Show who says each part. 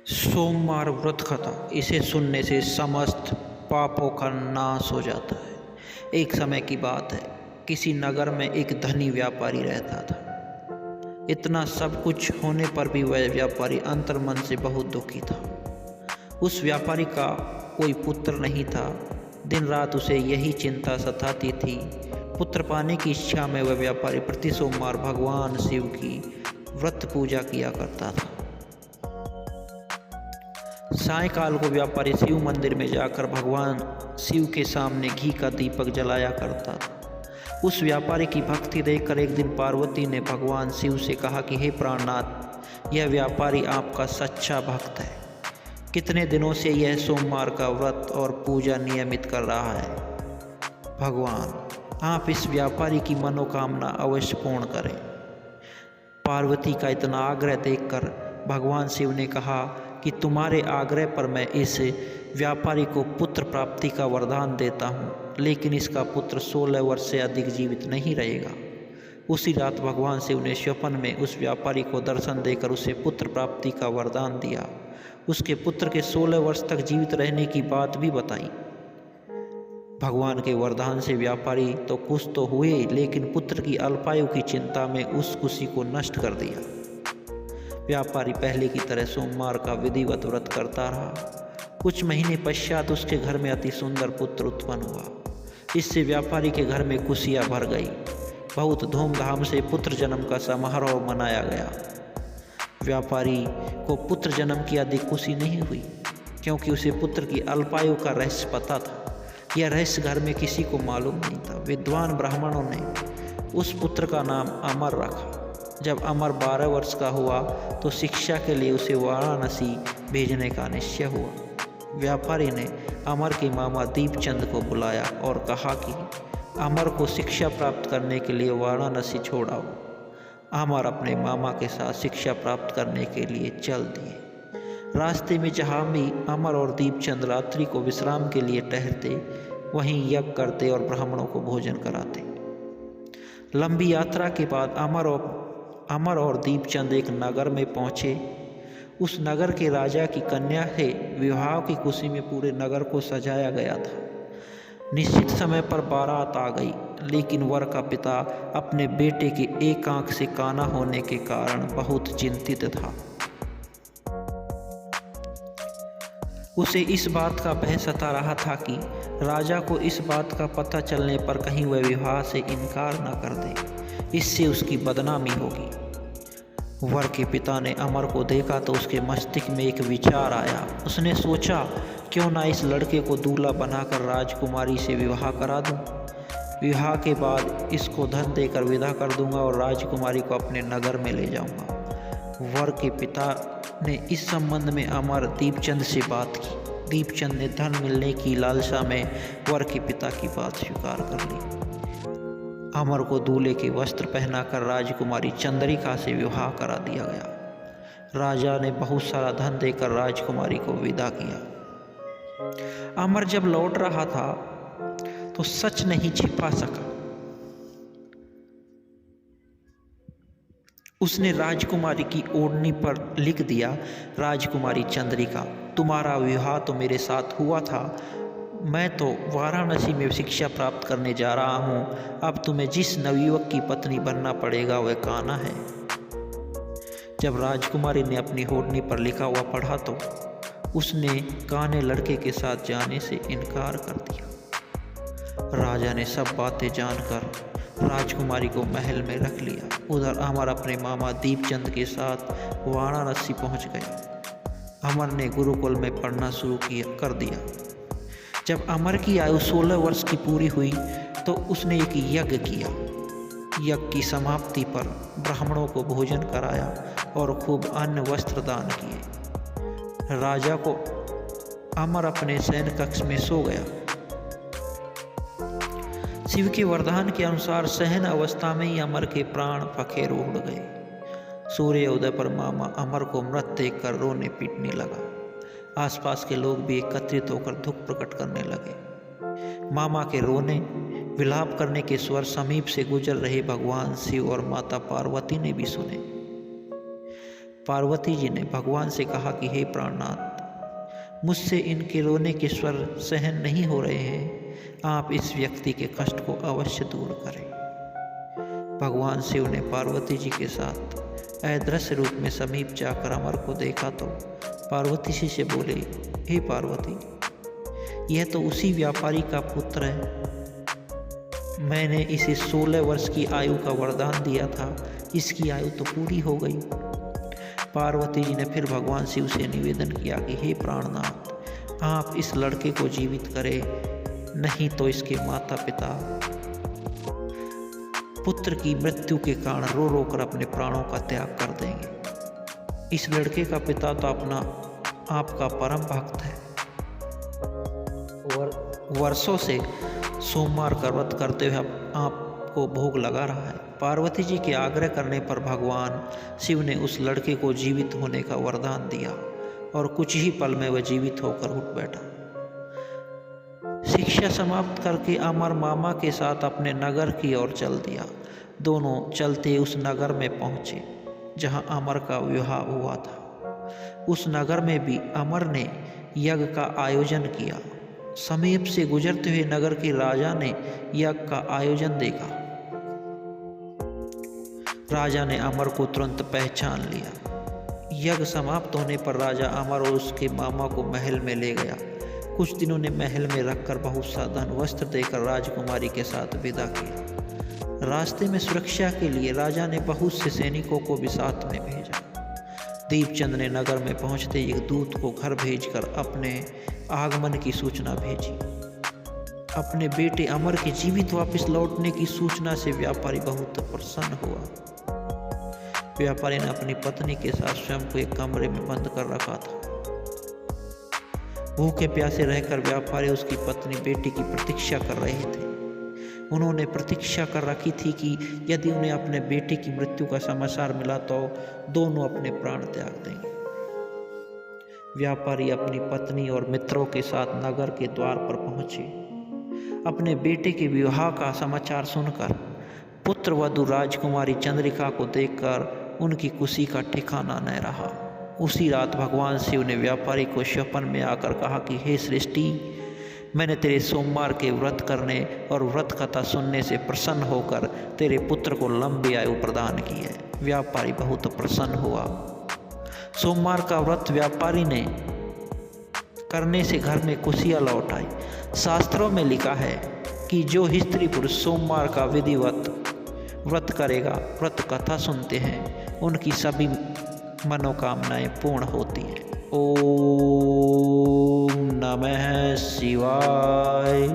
Speaker 1: सोमवार व्रत कथा, इसे सुनने से समस्त पापों का नाश हो जाता है। एक समय की बात है, किसी नगर में एक धनी व्यापारी रहता था। इतना सब कुछ होने पर भी वह व्यापारी अंतर्मन से बहुत दुखी था। उस व्यापारी का कोई पुत्र नहीं था। दिन रात उसे यही चिंता सताती थी। पुत्र पाने की इच्छा में वह व्यापारी प्रति सोमवार भगवान शिव की व्रत पूजा किया करता था। सायंकाल को व्यापारी शिव मंदिर में जाकर भगवान शिव के सामने घी का दीपक जलाया करता था। उस व्यापारी की भक्ति देखकर एक दिन पार्वती ने भगवान शिव से कहा कि हे प्राणनाथ, यह व्यापारी आपका सच्चा भक्त है। कितने दिनों से यह सोमवार का व्रत और पूजा नियमित कर रहा है। भगवान, आप इस व्यापारी की मनोकामना अवश्य पूर्ण करें। पार्वती का इतना आग्रह देखकर भगवान शिव ने कहा कि तुम्हारे आग्रह पर मैं इस व्यापारी को पुत्र प्राप्ति का वरदान देता हूँ, लेकिन इसका पुत्र 16 वर्ष से अधिक जीवित नहीं रहेगा। उसी रात भगवान शिव ने स्वप्न में उस व्यापारी को दर्शन देकर उसे पुत्र प्राप्ति का वरदान दिया। उसके पुत्र के 16 वर्ष तक जीवित रहने की बात भी बताई। भगवान के वरदान से व्यापारी तो खुश तो हुए, लेकिन पुत्र की अल्पायु की चिंता में उस खुशी को नष्ट कर दिया। व्यापारी पहले की तरह सोमवार का विधिवत व्रत करता रहा। कुछ महीने पश्चात उसके घर में अति सुंदर पुत्र उत्पन्न हुआ। इससे व्यापारी के घर में खुशियाँ भर गई। बहुत धूमधाम से पुत्र जन्म का समारोह मनाया गया। व्यापारी को पुत्र जन्म की अधिक खुशी नहीं हुई, क्योंकि उसे पुत्र की अल्पायु का रहस्य पता था। यह रहस्य घर में किसी को मालूम नहीं था। विद्वान ब्राह्मणों ने उस पुत्र का नाम अमर रखा। जब अमर 12 वर्ष का हुआ तो शिक्षा के लिए उसे वाराणसी भेजने का निश्चय हुआ। व्यापारी ने अमर के मामा दीपचंद को बुलाया और कहा कि अमर को शिक्षा प्राप्त करने के लिए वाराणसी छोड़ाओ। अमर अपने मामा के साथ शिक्षा प्राप्त करने के लिए चल दिए। रास्ते में जहाँ भी अमर और दीपचंद रात्रि को विश्राम के लिए ठहरते, वहीं यज्ञ करते और ब्राह्मणों को भोजन कराते। लंबी यात्रा के बाद अमर और दीपचंद एक नगर में पहुँचे। उस नगर के राजा की कन्या से विवाह की खुशी में पूरे नगर को सजाया गया था। निश्चित समय पर बारात आ गई, लेकिन वर का पिता अपने बेटे के एक आंख से काना होने के कारण बहुत चिंतित था। उसे इस बात का भय सता रहा था कि राजा को इस बात का पता चलने पर कहीं वह विवाह से इनकार न कर दे, इससे उसकी बदनामी होगी। वर के पिता ने अमर को देखा तो उसके मस्तिष्क में एक विचार आया। उसने सोचा, क्यों ना इस लड़के को दूल्हा बनाकर राजकुमारी से विवाह करा दूं। विवाह के बाद इसको धन देकर विदा कर दूंगा और राजकुमारी को अपने नगर में ले जाऊंगा। वर के पिता ने इस संबंध में अमर दीपचंद से बात की। दीपचंद ने धन मिलने की लालसा में वर के पिता की बात स्वीकार कर ली। अमर को दूल्हे के वस्त्र पहनाकर राजकुमारी चंद्रिका से विवाह करा दिया गया। राजा ने बहुत सारा धन देकर राजकुमारी को विदा किया। अमर जब लौट रहा था तो सच नहीं छिपा सका। उसने राजकुमारी की ओढ़नी पर लिख दिया, राजकुमारी चंद्रिका, तुम्हारा विवाह तो मेरे साथ हुआ था। मैं तो वाराणसी में शिक्षा प्राप्त करने जा रहा हूँ। अब तुम्हें जिस नवयुवक की पत्नी बनना पड़ेगा वह काना है। जब राजकुमारी ने अपनी ओढ़नी पर लिखा हुआ पढ़ा तो उसने काने लड़के के साथ जाने से इनकार कर दिया। राजा ने सब बातें जानकर राजकुमारी को महल में रख लिया। उधर अमर अपने मामा दीपचंद के साथ वाराणसी पहुँच गए। अमर ने गुरुकुल में पढ़ना शुरू कर दिया। जब अमर की आयु 16 वर्ष की पूरी हुई तो उसने एक यज्ञ किया। यज्ञ की समाप्ति पर ब्राह्मणों को भोजन कराया और खूब अन्न वस्त्र दान किए। राजा को अमर अपने शयन कक्ष में सो गया। शिव के वरदान के अनुसार शयन अवस्था में ही अमर के प्राण पखेरु उड़ गए। सूर्योदय पर मामा अमर को मृत देखकर रोने पीटने लगा। आसपास के लोग भी एकत्रित होकर दुख प्रकट करने लगे। मामा के रोने विलाप करने के स्वर समीप से गुजर रहे भगवान शिव और माता पार्वती ने भी सुने। पार्वती जी ने भगवान से कहा कि हे प्राणनाथ, मुझसे इनके रोने के स्वर सहन नहीं हो रहे हैं, आप इस व्यक्ति के कष्ट को अवश्य दूर करें। भगवान शिव ने पार्वती जी के साथ अदृश्य रूप में समीप जाकर अमर को देखा तो पार्वती जी से बोले, हे पार्वती, यह तो उसी व्यापारी का पुत्र है। मैंने इसे 16 वर्ष की आयु का वरदान दिया था, इसकी आयु तो पूरी हो गई। पार्वती जी ने फिर भगवान शिव से निवेदन किया कि हे प्राणनाथ, आप इस लड़के को जीवित करें, नहीं तो इसके माता पिता पुत्र की मृत्यु के कारण रो रो कर अपने प्राणों का त्याग कर देंगे। इस लड़के का पिता तो आपका परम भक्त है, वर्षों से सोमवार का व्रत करते हुए आपको भोग लगा रहा है। पार्वती जी के आग्रह करने पर भगवान शिव ने उस लड़के को जीवित होने का वरदान दिया और कुछ ही पल में वह जीवित होकर उठ बैठा। शिक्षा समाप्त करके अमर मामा के साथ अपने नगर की ओर चल दिया। दोनों चलते उस नगर में पहुंचे जहां अमर का विवाह हुआ था। उस नगर में भी अमर ने यज्ञ का आयोजन किया। समीप से गुजरते हुए नगर के राजा ने यज्ञ का आयोजन देखा। राजा ने अमर को तुरंत पहचान लिया। यज्ञ समाप्त होने पर राजा अमर और उसके मामा को महल में ले गया। कुछ दिन उन्हें महल में रखकर बहुत सा धन वस्त्र देकर राजकुमारी के साथ विदा किया। रास्ते में सुरक्षा के लिए राजा ने बहुत से सैनिकों को भी साथ में भेजा। दीपचंद ने नगर में पहुंचते एक दूत को घर भेजकर अपने आगमन की सूचना भेजी। अपने बेटे अमर के जीवित वापस लौटने की सूचना से व्यापारी बहुत प्रसन्न हुआ। व्यापारी ने अपनी पत्नी के साथ स्वयं को एक कमरे में बंद कर रखा था। भूखे प्यासे रहकर व्यापारी उसकी पत्नी बेटी की प्रतीक्षा कर रहे थे। उन्होंने प्रतीक्षा कर रखी थी कि यदि उन्हें अपने बेटे की मृत्यु का समाचार मिला तो दोनों अपने प्राण त्याग देंगे। व्यापारी अपनी पत्नी और मित्रों के साथ नगर के द्वार पर पहुंचे। अपने बेटे के विवाह का समाचार सुनकर पुत्र वधू राजकुमारी चंद्रिका को देखकर उनकी खुशी का ठिकाना न रहा। उसी रात भगवान शिव ने व्यापारी को स्वप्न में आकर कहा कि हे सृष्टि, मैंने तेरे सोमवार के व्रत करने और व्रत कथा सुनने से प्रसन्न होकर तेरे पुत्र को लंबी आयु प्रदान की है। व्यापारी बहुत प्रसन्न हुआ। सोमवार का व्रत व्यापारी ने करने से घर में खुशियाँ लौट आई। शास्त्रों में लिखा है कि जो स्त्री पुरुष सोमवार का विधिवत व्रत करेगा, व्रत कथा सुनते हैं, उनकी सभी मनोकामनाएं पूर्ण होती हैं। ओम नमः शिवाय।